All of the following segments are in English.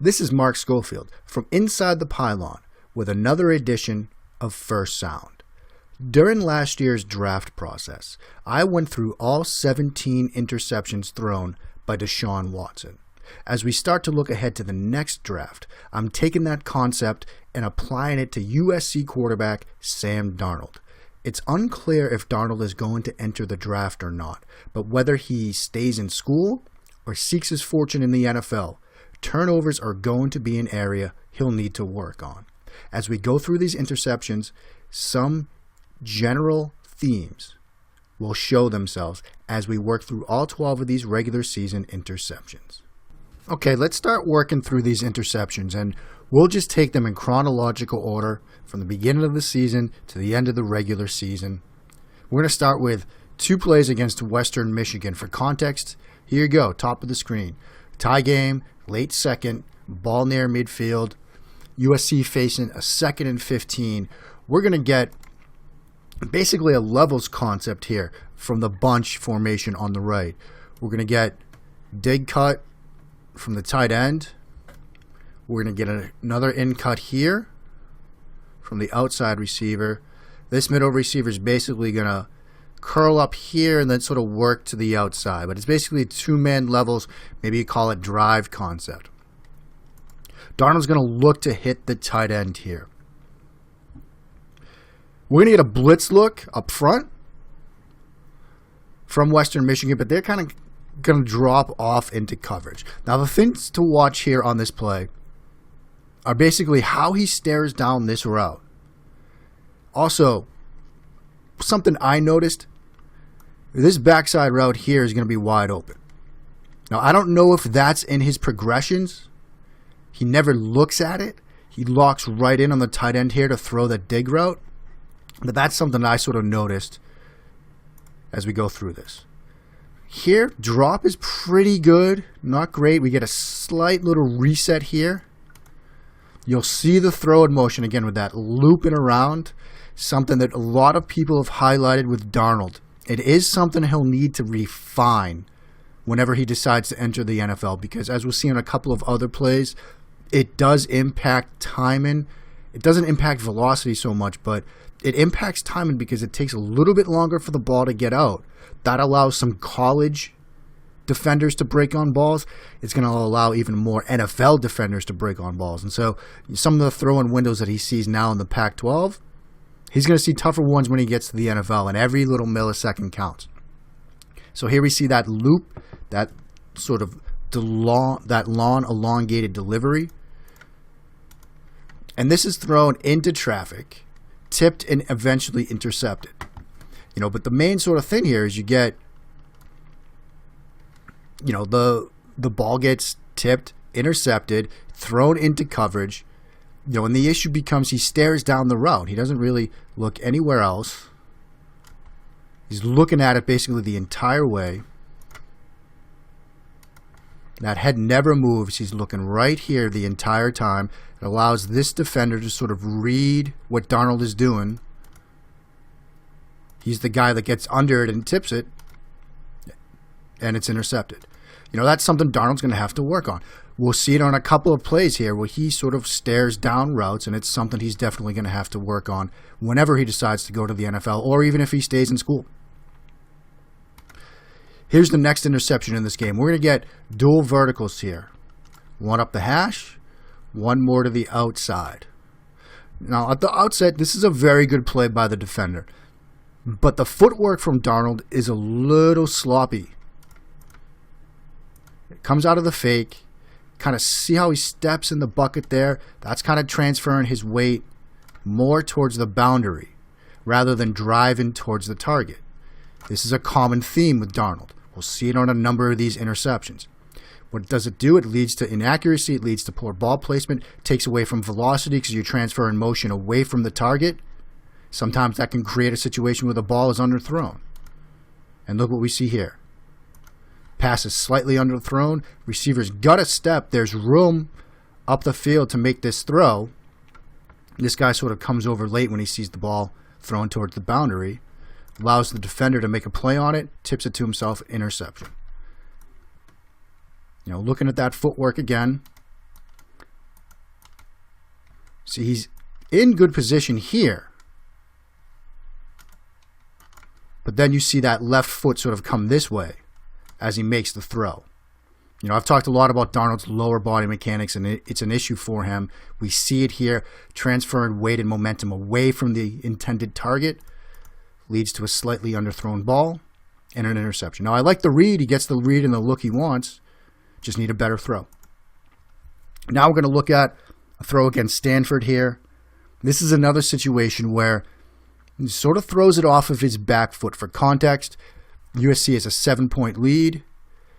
This is Mark Schofield from Inside the Pylon with another edition of First Sound. During last year's draft process, I went through all 17 interceptions thrown by Deshaun Watson. As we start to look ahead to the next draft, I'm taking that concept and applying it to USC quarterback Sam Darnold. It's unclear if Darnold is going to enter the draft or not, but whether he stays in school or seeks his fortune in the NFL, turnovers are going to be an area he'll need to work on. As we go through these interceptions, some general themes will show themselves as we work through all 12 of these regular season interceptions. Okay, let's start working through these interceptions, and we'll just take them in chronological order from the beginning of the season to the end of the regular season. We're going to start with 2 plays against Western Michigan. For context, here you go, top of the screen. Tie game, late second, ball near midfield, USC facing a 2nd and 15. We're going to get basically a levels concept here from the bunch formation on the right. We're going to get dig cut from the tight end. We're going to get another in cut here from the outside receiver. This middle receiver is basically going to curl up here and then sort of work to the outside. But it's basically 2-man levels. Maybe you call it drive concept. Darnold's going to look to hit the tight end here. We're going to get a blitz look up front from Western Michigan, but they're kind of going to drop off into coverage. Now, the things to watch here on this play are basically how he stares down this route. Also, something I noticed, this backside route here is going to be wide open. Now, I don't know if that's in his progressions. He never looks at it. He locks right in on the tight end here to throw the dig route. But that's something I sort of noticed as we go through this. Here, drop is pretty good. Not great. We get a slight little reset here. You'll see the throw in motion again with that looping around. Something that a lot of people have highlighted with Darnold. It is something he'll need to refine whenever he decides to enter the NFL, because as we'll see in a couple of other plays, it does impact timing. It doesn't impact velocity so much, but it impacts timing because it takes a little bit longer for the ball to get out. That allows some college defenders to break on balls. It's going to allow even more NFL defenders to break on balls. And so some of the throw-in windows that he sees now in the Pac-12, he's going to see tougher ones when he gets to the NFL, and every little millisecond counts. So here we see that loop, that sort of long elongated delivery. And this is thrown into traffic, tipped, and eventually intercepted. But the main sort of thing here is you get, the ball gets tipped, intercepted, thrown into coverage. And the issue becomes he stares down the route. He doesn't really look anywhere else. He's looking at it basically the entire way. That head never moves. He's looking right here the entire time. It allows this defender to sort of read what Darnold is doing. He's the guy that gets under it and tips it, and it's intercepted. That's something Darnold's going to have to work on. We'll see it on a couple of plays here where he sort of stares down routes, and it's something he's definitely going to have to work on whenever he decides to go to the NFL, or even if he stays in school. Here's the next interception in this game. We're going to get dual verticals here. One up the hash, one more to the outside. Now, at the outset, this is a very good play by the defender. But the footwork from Darnold is a little sloppy. It comes out of the fake. Kind of see how he steps in the bucket there. That's kind of transferring his weight more towards the boundary rather than driving towards the target. This is a common theme with Darnold. We'll see it on a number of these interceptions. What does it do? It leads to inaccuracy. It leads to poor ball placement. It takes away from velocity because you're transferring motion away from the target. Sometimes that can create a situation where the ball is underthrown. And look what we see here. Pass is slightly underthrown. Receiver's got to step. There's room up the field to make this throw. This guy sort of comes over late when he sees the ball thrown towards the boundary. Allows the defender to make a play on it. Tips it to himself. Interception. Looking at that footwork again. See, he's in good position here. But then you see that left foot sort of come this way as he makes the throw. You know, I've talked a lot about Darnold's lower body mechanics, and it's an issue for him. We see it here, transferring weight and momentum away from the intended target leads to a slightly underthrown ball and an interception. Now, I like the read. He gets the read and the look he wants. Just need a better throw. Now we're going to look at a throw against Stanford here. This is another situation where he sort of throws it off of his back foot. For context, USC has a 7-point lead.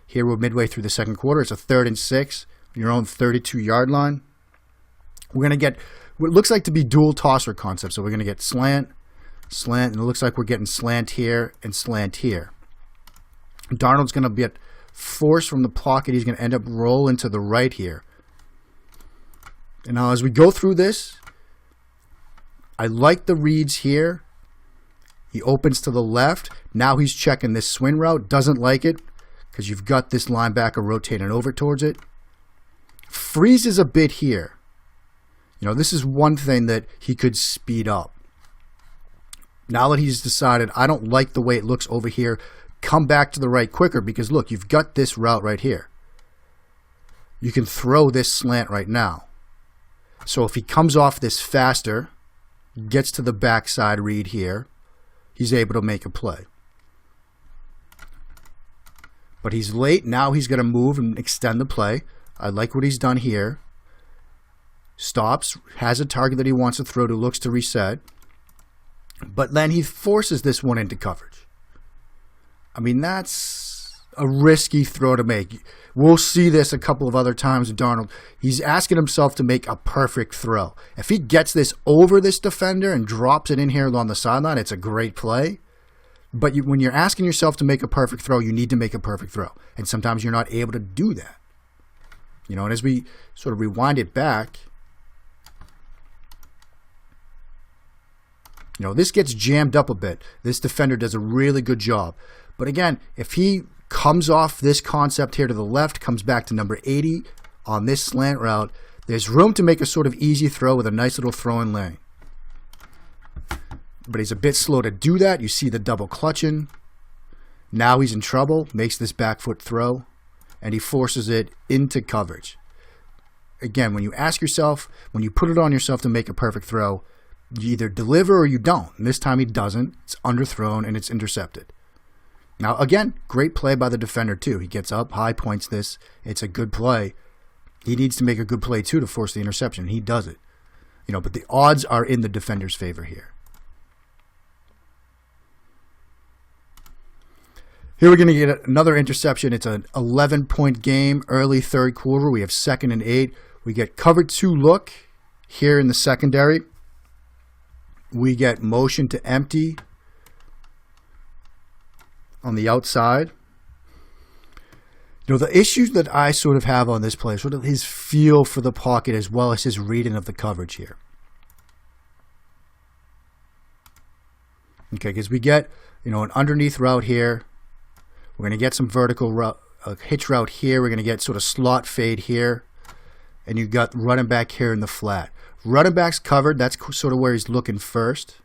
Here we're midway through the second quarter. It's a 3rd and 6, your own 32-yard line. We're going to get what looks like to be dual tosser concept. So we're going to get slant, and it looks like we're getting slant here and slant here. Darnold's going to get forced from the pocket. He's going to end up rolling to the right here. And now as we go through this, I like the reads here. He opens to the left. Now he's checking this swing route. Doesn't like it because you've got this linebacker rotating over towards it. Freezes a bit here. You know, this is one thing that he could speed up. Now that he's decided, I don't like the way it looks over here, come back to the right quicker because, look, you've got this route right here. You can throw this slant right now. So if he comes off this faster, gets to the backside read here, he's able to make a play. But he's late. Now he's going to move and extend the play. I like what he's done here. Stops, has a target that he wants to throw to, looks to reset. But then he forces this one into coverage. I mean, that's a risky throw to make. We'll see this a couple of other times with Darnold. He's asking himself to make a perfect throw. If he gets this over this defender and drops it in here along the sideline, it's a great play. But when you're asking yourself to make a perfect throw, you need to make a perfect throw. And sometimes you're not able to do that. You know, and as we sort of rewind it back, you know, this gets jammed up a bit. This defender does a really good job. But again, if he comes off this concept here to the left, comes back to number 80 on this slant route, there's room to make a sort of easy throw with a nice little throw-in lane. But he's a bit slow to do that. You see the double clutching. Now he's in trouble, makes this back foot throw, and he forces it into coverage. Again, when you ask yourself, when you put it on yourself to make a perfect throw, you either deliver or you don't. And this time he doesn't. It's underthrown and it's intercepted. Now, again, great play by the defender, too. He gets up, high points this. It's a good play. He needs to make a good play, too, to force the interception. He does it. You know, but the odds are in the defender's favor here. Here we're going to get another interception. It's an 11-point game, early third quarter. We have 2nd and 8. We get cover 2 look here in the secondary. We get motion to empty on the outside. You know, the issues that I sort of have on this play, sort of his feel for the pocket as well as his reading of the coverage here. Okay, because we get, you know, an underneath route here. We're going to get some vertical route, a hitch route here. We're going to get sort of slot fade here. And you've got running back here in the flat. Running back's covered. That's sort of where he's looking first.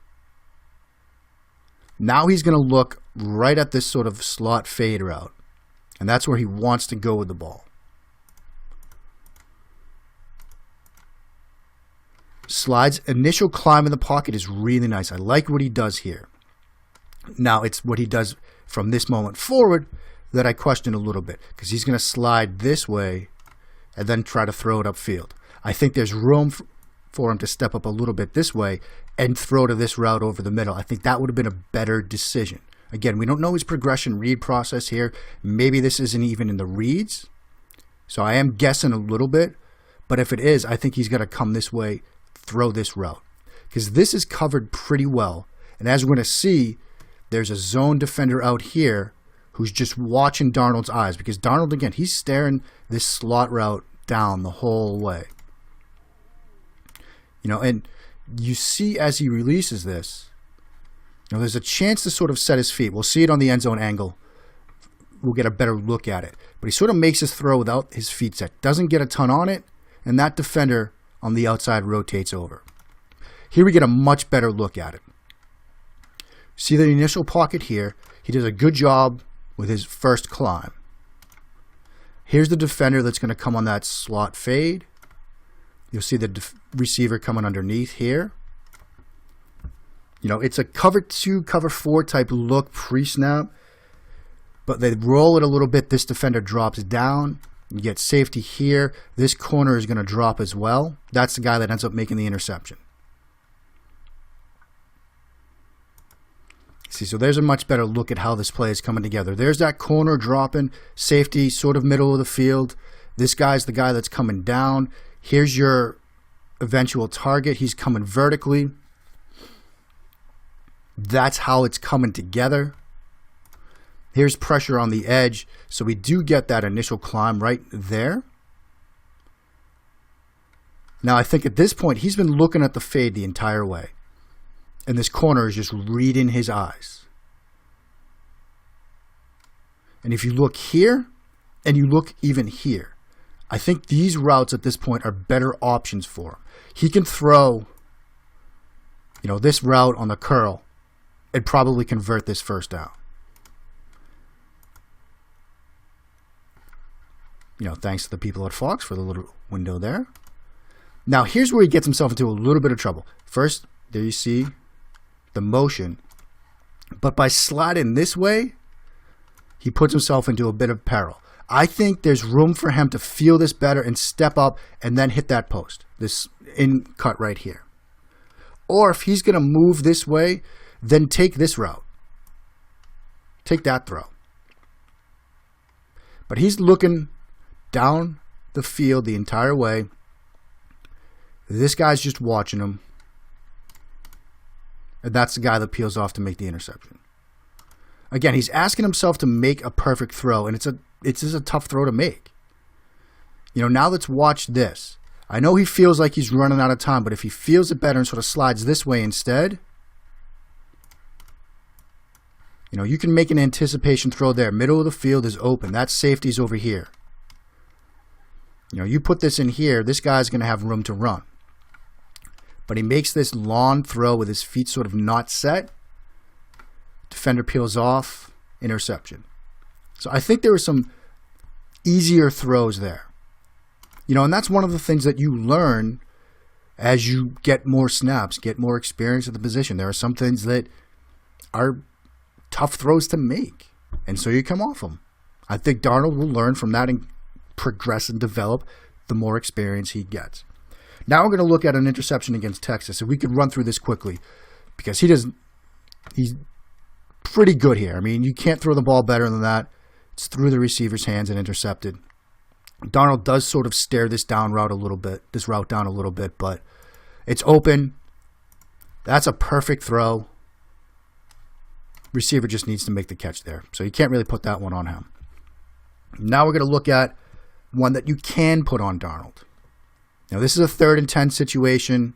Now he's going to look right at this sort of slot fade route. And that's where he wants to go with the ball. Slides. Initial climb in the pocket is really nice. I like what he does here. Now it's what he does from this moment forward that I question a little bit. Because he's going to slide this way and then try to throw it upfield. I think there's room for him to step up a little bit this way and throw to this route over the middle. I think that would have been a better decision. Again, we don't know his progression read process here. Maybe this isn't even in the reads. So I am guessing a little bit. But if it is, I think he's going to come this way, throw this route. Because this is covered pretty well. And as we're going to see, there's a zone defender out here who's just watching Darnold's eyes. Because Darnold, again, he's staring this slot route down the whole way. You know, and you see as he releases this, you know, there's a chance to sort of set his feet. We'll see it on the end zone angle. We'll get a better look at it. But he sort of makes his throw without his feet set. Doesn't get a ton on it. And that defender on the outside rotates over. Here we get a much better look at it. See the initial pocket here? He does a good job with his first climb. Here's the defender that's going to come on that slot fade. You'll see the receiver coming underneath here. You know, it's a cover 2, cover 4 type look pre-snap, but they roll it a little bit. This defender drops down. You get safety here. This corner is going to drop as well. That's the guy that ends up making the interception. See, so there's a much better look at how this play is coming together. There's that corner dropping, safety sort of middle of the field. This guy's the guy that's coming down. Here's your eventual target. He's coming vertically. That's how it's coming together. Here's pressure on the edge. So we do get that initial climb right there. Now I think at this point, he's been looking at the fade the entire way. And this corner is just reading his eyes. And if you look here, and you look even here, I think these routes at this point are better options for him. He can throw, you know, this route on the curl and probably convert this first down. You know, thanks to the people at Fox for the little window there. Now, here's where he gets himself into a little bit of trouble. First, there you see the motion. But by sliding this way, he puts himself into a bit of peril. I think there's room for him to feel this better and step up and then hit that post, this in cut right here. Or if he's going to move this way, then take this route. Take that throw. But he's looking down the field the entire way. This guy's just watching him. And that's the guy that peels off to make the interception. Again, he's asking himself to make a perfect throw, and it's just a tough throw to make. You know, now let's watch this. I know he feels like he's running out of time, but if he feels it better and sort of slides this way instead, you know, you can make an anticipation throw there. Middle of the field is open. That safety's over here. You know, you put this in here, this guy's going to have room to run. But he makes this long throw with his feet sort of not set. Defender peels off, interception. So I think there were some easier throws there. You know, and that's one of the things that you learn as you get more snaps, get more experience at the position. There are some things that are tough throws to make, and so you come off them. I think Darnold will learn from that and progress and develop the more experience he gets. Now we're going to look at an interception against Texas, and we could run through this quickly because he's pretty good here. I mean, you can't throw the ball better than that. It's through the receiver's hands and intercepted. Darnold does sort of stare this route down a little bit, but it's open. That's a perfect throw. Receiver just needs to make the catch there, so you can't really put that one on him. Now we're going to look at one that you can put on Darnold. Now, this is a 3rd and 10 situation.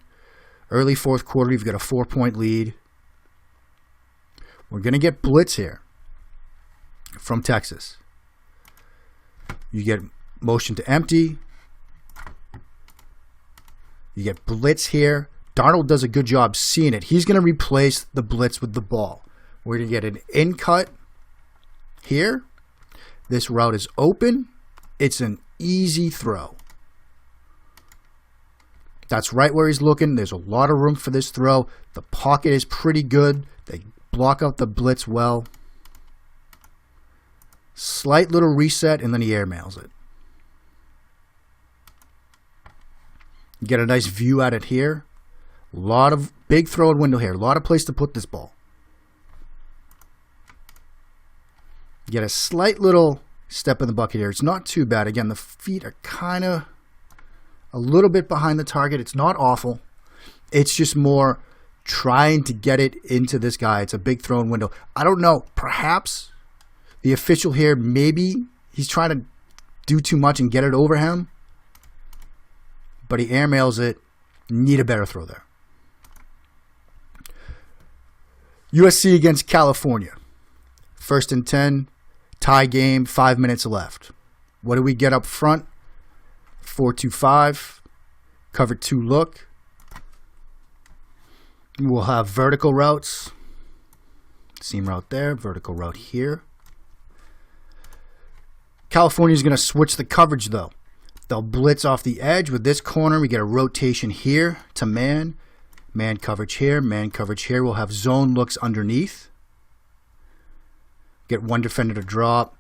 Early fourth quarter, you've got a 4-point lead. We're going to get blitz here from Texas. You get motion to empty. You get blitz here. Darnold does a good job seeing it. He's going to replace the blitz with the ball. We're going to get an in cut here. This route is open. It's an easy throw. That's right where he's looking. There's a lot of room for this throw. The pocket is pretty good. They block out the blitz well. Slight little reset, and then he airmails it. You get a nice view at it here. A lot of big throw and window here. A lot of place to put this ball. You get a slight little step in the bucket here. It's not too bad. Again, the feet are kind of a little bit behind the target. It's not awful. It's just more trying to get it into this guy. It's a big throw and window. I don't know. Perhaps the official here, maybe he's trying to do too much and get it over him. But he airmails it. Need a better throw there. USC against California. 1st and 10. Tie game. 5 minutes left. What do we get up front? 4-2-5. Cover 2 look. We'll have vertical routes. Seam route there, vertical route here. California is going to switch the coverage though. They'll blitz off the edge with this corner. We get a rotation here to man. Man coverage here, man coverage here. We'll have zone looks underneath. Get one defender to drop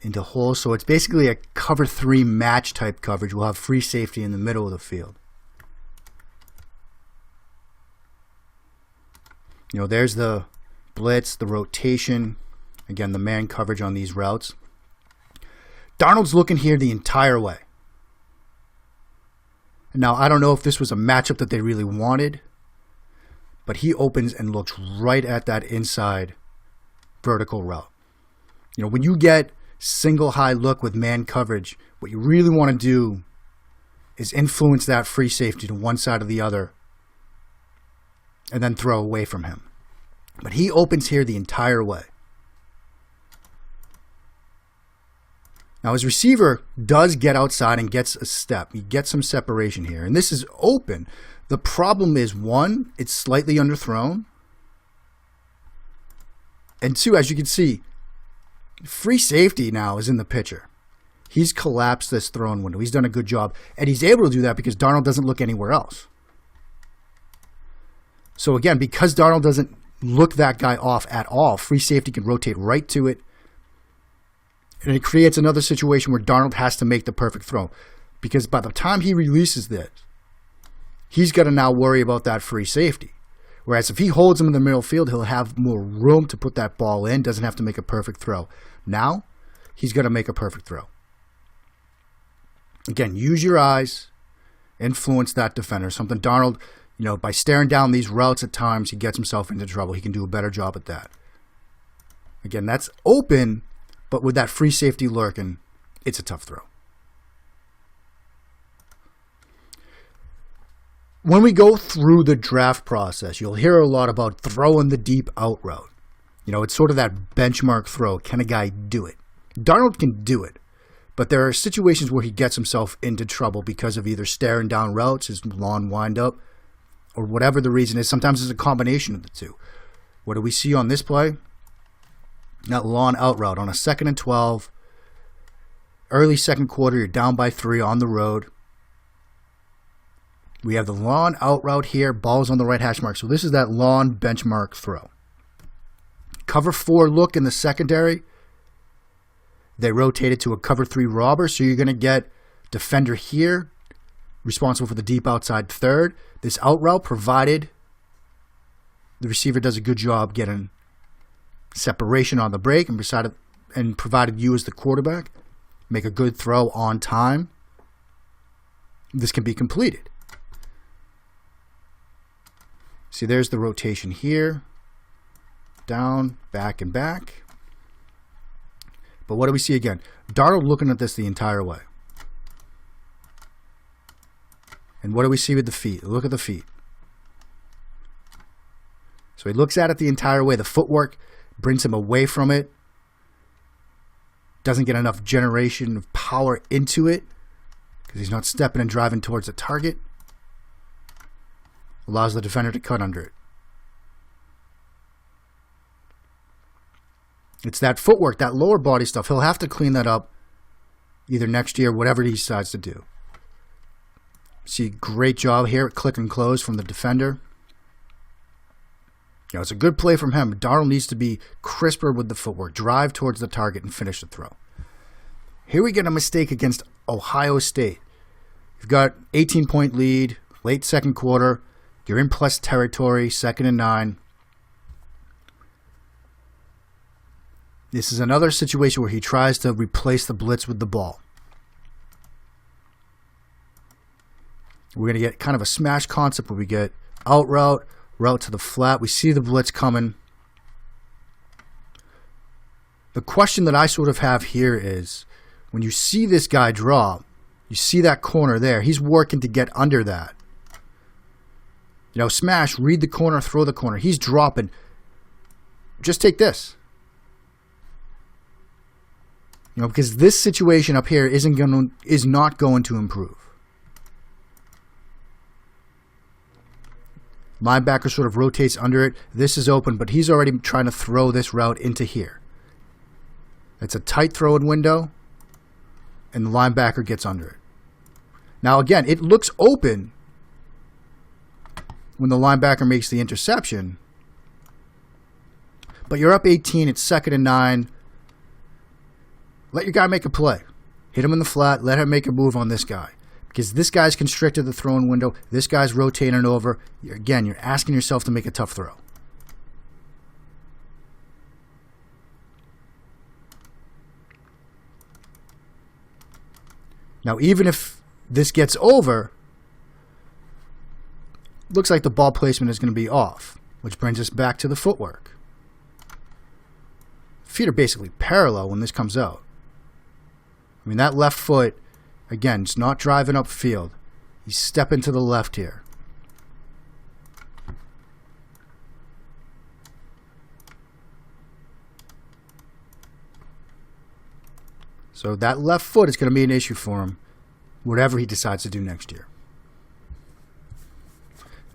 into hole. So it's basically a cover 3 match type coverage. We'll have free safety in the middle of the field. You know, there's the blitz, the rotation. Again, the man coverage on these routes. Darnold's looking here the entire way. Now, I don't know if this was a matchup that they really wanted, but he opens and looks right at that inside vertical route. You know, when you get single high look with man coverage, what you really want to do is influence that free safety to one side or the other and then throw away from him. But he opens here the entire way. Now his receiver does get outside and gets a step. He gets some separation here. And this is open. The problem is, one, it's slightly underthrown. And two, as you can see, free safety now is in the picture. He's collapsed this thrown window. He's done a good job. And he's able to do that because Darnold doesn't look anywhere else. So again, because Darnold doesn't look that guy off at all, free safety can rotate right to it. And it creates another situation where Darnold has to make the perfect throw. Because by the time he releases this, he's got to now worry about that free safety. Whereas if he holds him in the middle field, he'll have more room to put that ball in, doesn't have to make a perfect throw. Now, he's got to make a perfect throw. Again, use your eyes, influence that defender. Something Darnold, you know, by staring down these routes at times, he gets himself into trouble. He can do a better job at that. Again, that's open, but with that free safety lurking, it's a tough throw. When we go through the draft process, you'll hear a lot about throwing the deep out route. You know, it's sort of that benchmark throw. Can a guy do it? Darnold can do it, but there are situations where he gets himself into trouble because of either staring down routes, his lawn wind up, or whatever the reason is. Sometimes it's a combination of the two. What do we see on this play? That lawn out route on a 2nd and 12. Early second quarter, you're down by 3 on the road. We have the lawn out route here, balls on the right hash mark. So this is that lawn benchmark throw. Cover 4 look in the secondary. They rotate it to a cover 3 robber. So you're going to get defender here, responsible for the deep outside third. This out route, provided the receiver does a good job getting separation on the break and provided you as the quarterback make a good throw on time, this can be completed. See, there's the rotation here. Down, back, and back. But what do we see again? Darnold looking at this the entire way. And what do we see with the feet? Look at the feet. So he looks at it the entire way. The footwork brings him away from it. Doesn't get enough generation of power into it because he's not stepping and driving towards the target. Allows the defender to cut under it. It's that footwork, that lower body stuff. He'll have to clean that up either next year, whatever he decides to do. See, great job here at click and close from the defender. You know, it's a good play from him. Darnold needs to be crisper with the footwork, drive towards the target, and finish the throw. Here we get a mistake against Ohio State. You've got 18-point lead, late second quarter. You're in plus territory, 2nd and 9. This is another situation where he tries to replace the blitz with the ball. We're going to get kind of a smash concept where we get out route, route to the flat. We see the blitz coming. The question that I sort of have here is, when you see this guy drop, you see that corner there. He's working to get under that. You know, smash, read the corner, throw the corner. He's dropping. Just take this. You know, because this situation up here is not going to improve. Linebacker sort of rotates under it. This is open, but he's already trying to throw this route into here. It's a tight throwing window, and the linebacker gets under it. Now, again, it looks open when the linebacker makes the interception, but you're up 18. It's 2nd and 9. Let your guy make a play. Hit him in the flat. Let him make a move on this guy. Because this guy's constricted the throwing window. This guy's rotating over. Again, you're asking yourself to make a tough throw. Now, even if this gets over, looks like the ball placement is going to be off, which brings us back to the footwork. Feet are basically parallel when this comes out. I mean, that left foot, again, it's not driving upfield. He's stepping to the left here. So that left foot is going to be an issue for him, whatever he decides to do next year.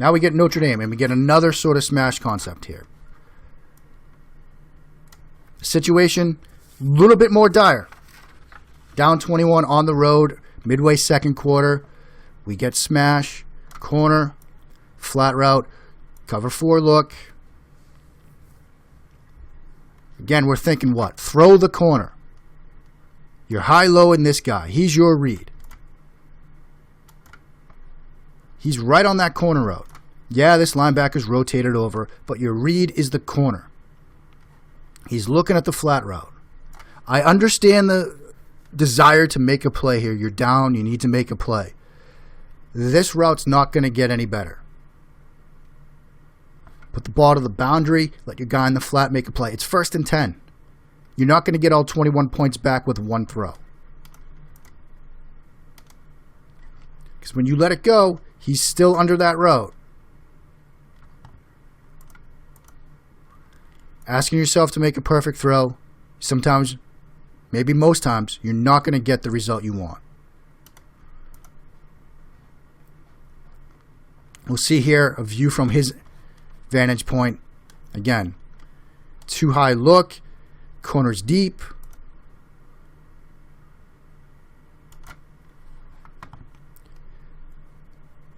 Now we get Notre Dame, and we get another sort of smash concept here. Situation, a little bit more dire. Down 21 on the road, midway second quarter. We get smash, corner, flat route, cover 4 look. Again, we're thinking what? Throw the corner. You're high-low in this guy. He's your read. He's right on that corner route. Yeah, this linebacker's rotated over, but your read is the corner. He's looking at the flat route. I understand the desire to make a play here. You're down. You need to make a play. This route's not going to get any better. Put the ball to the boundary. Let your guy in the flat make a play. It's 1st and 10. You're not going to get all 21 points back with one throw. Because when you let it go, he's still under that route. Asking yourself to make a perfect throw, sometimes, maybe most times, you're not going to get the result you want. We'll see here a view from his vantage point. Again, too high look. Corners deep.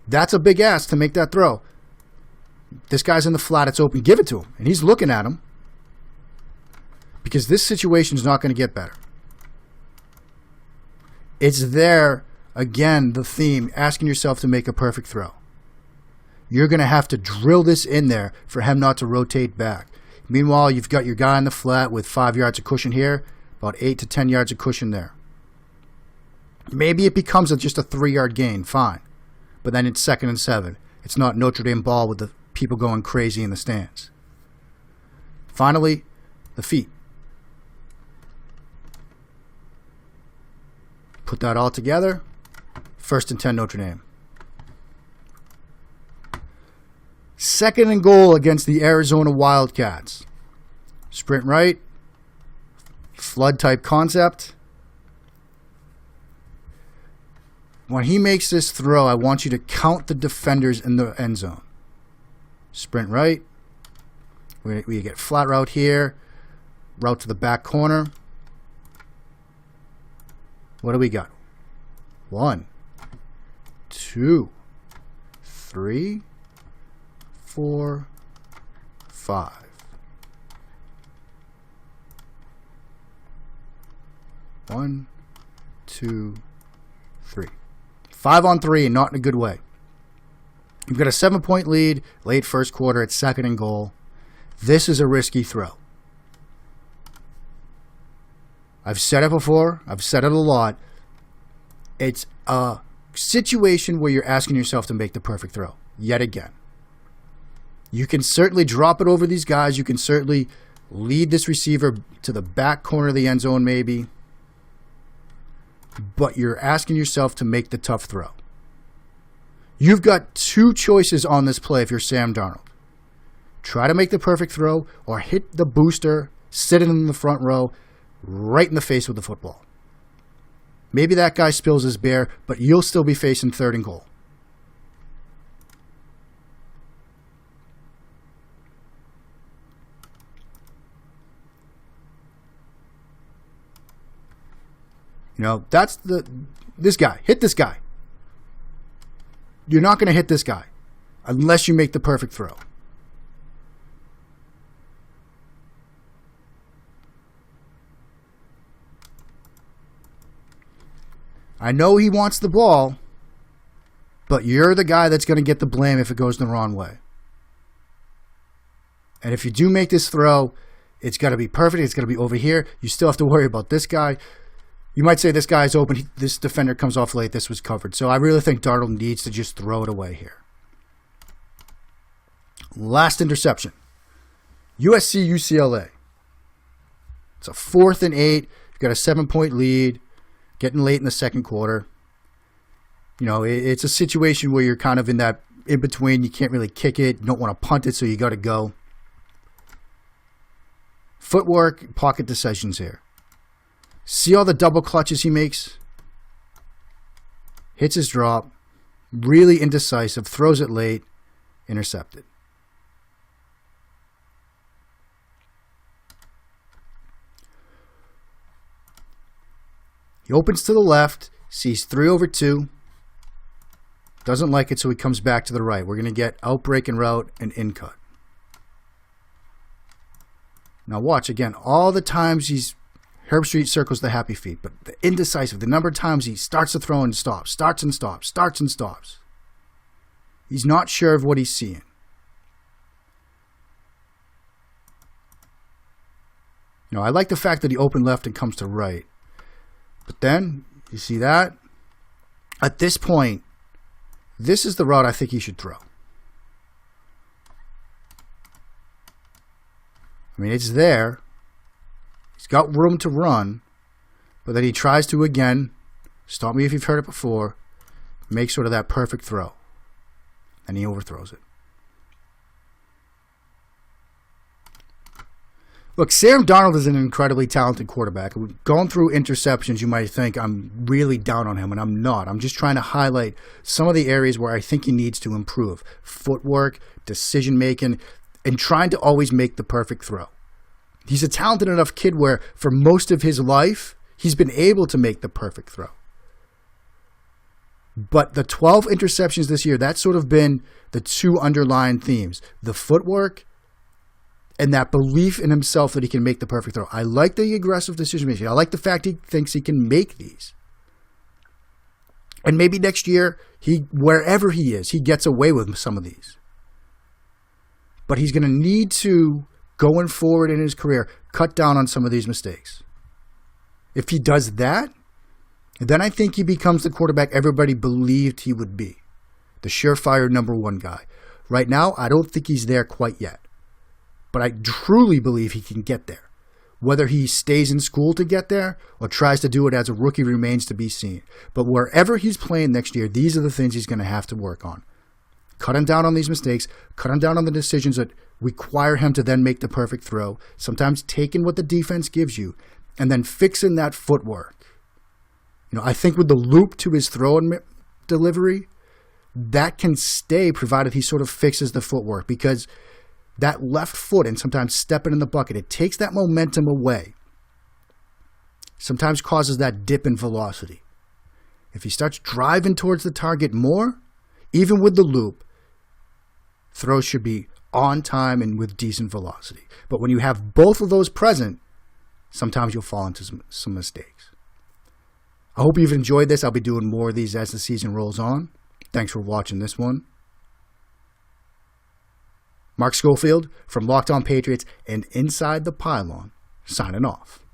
That's a big ask to make that throw. This guy's in the flat. It's open. Give it to him. And he's looking at him. Because this situation is not going to get better. It's there, again, the theme, asking yourself to make a perfect throw. You're going to have to drill this in there for him not to rotate back. Meanwhile, you've got your guy in the flat with 5 yards of cushion here, about 8 to 10 yards of cushion there. Maybe it becomes just a 3-yard gain, fine. But then it's 2nd and 7. It's not Notre Dame ball with the people going crazy in the stands. Finally, the feet. Put that all together. 1st and 10 Notre Dame. 2nd and goal against the Arizona Wildcats. Sprint right. Flood type concept. When he makes this throw, I want you to count the defenders in the end zone. Sprint right. We get flat route here. Route to the back corner. What do we got? 1, 2, 3, 4, 5. One, 2, 3. 5 on 3 and not in a good way. You've got a 7-point lead, late first quarter, it's 2nd and goal. This is a risky throw. I've said it before. I've said it a lot. It's a situation where you're asking yourself to make the perfect throw. Yet again. You can certainly drop it over these guys. You can certainly lead this receiver to the back corner of the end zone maybe. But you're asking yourself to make the tough throw. You've got 2 choices on this play if you're Sam Darnold. Try to make the perfect throw or hit the booster, sit it in the front row, right in the face with the football. Maybe that guy spills his beer, but you'll still be facing 3rd and goal. You know, that's this guy. Hit this guy. You're not going to hit this guy unless you make the perfect throw. I know he wants the ball, but you're the guy that's going to get the blame if it goes the wrong way. And if you do make this throw, it's got to be perfect. It's got to be over here. You still have to worry about this guy. You might say this guy's open. This defender comes off late. This was covered. So I really think Darnold needs to just throw it away here. Last interception. USC UCLA. It's a 4th and 8. You've got a 7-point lead. Getting late in the second quarter. You know, it's a situation where you're kind of in that in between. You can't really kick it. You don't want to punt it, so you got to go. Footwork, pocket decisions here. See all the double clutches he makes? Hits his drop. Really indecisive. Throws it late. Intercepted. He opens to the left, sees 3 over 2, doesn't like it, so he comes back to the right. We're going to get outbreak and route and in cut. Now watch, again, all the times Herb Street circles the happy feet, but the indecisive, the number of times he starts to throw and stops, starts and stops, starts and stops. He's not sure of what he's seeing. You know, I like the fact that he opened left and comes to right. But then, you see that? At this point, this is the route I think he should throw. I mean, it's there. He's got room to run. But then he tries to, again, stop me if you've heard it before, make sort of that perfect throw. And he overthrows it. Look, Sam Darnold is an incredibly talented quarterback. Going through interceptions, you might think I'm really down on him, and I'm not. I'm just trying to highlight some of the areas where I think he needs to improve. Footwork, decision-making, and trying to always make the perfect throw. He's a talented enough kid where, for most of his life, he's been able to make the perfect throw. But the 12 interceptions this year, that's sort of been the 2 underlying themes. The footwork and that belief in himself that he can make the perfect throw. I like the aggressive decision-making. I like the fact he thinks he can make these. And maybe next year, wherever he is, he gets away with some of these. But he's going to need to, going forward in his career, cut down on some of these mistakes. If he does that, then I think he becomes the quarterback everybody believed he would be. The surefire number 1 guy. Right now, I don't think he's there quite yet. But I truly believe he can get there. Whether he stays in school to get there or tries to do it as a rookie remains to be seen. But wherever he's playing next year, these are the things he's going to have to work on. Cutting down on these mistakes, cutting down on the decisions that require him to then make the perfect throw, sometimes taking what the defense gives you, and then fixing that footwork. You know, I think with the loop to his throw and delivery, that can stay provided he sort of fixes the footwork, because that left foot and sometimes stepping in the bucket, it takes that momentum away. Sometimes causes that dip in velocity. If he starts driving towards the target more, even with the loop, throws should be on time and with decent velocity. But when you have both of those present, sometimes you'll fall into some mistakes. I hope you've enjoyed this. I'll be doing more of these as the season rolls on. Thanks for watching this one. Mark Schofield from Locked On Patriots and Inside the Pylon, signing off.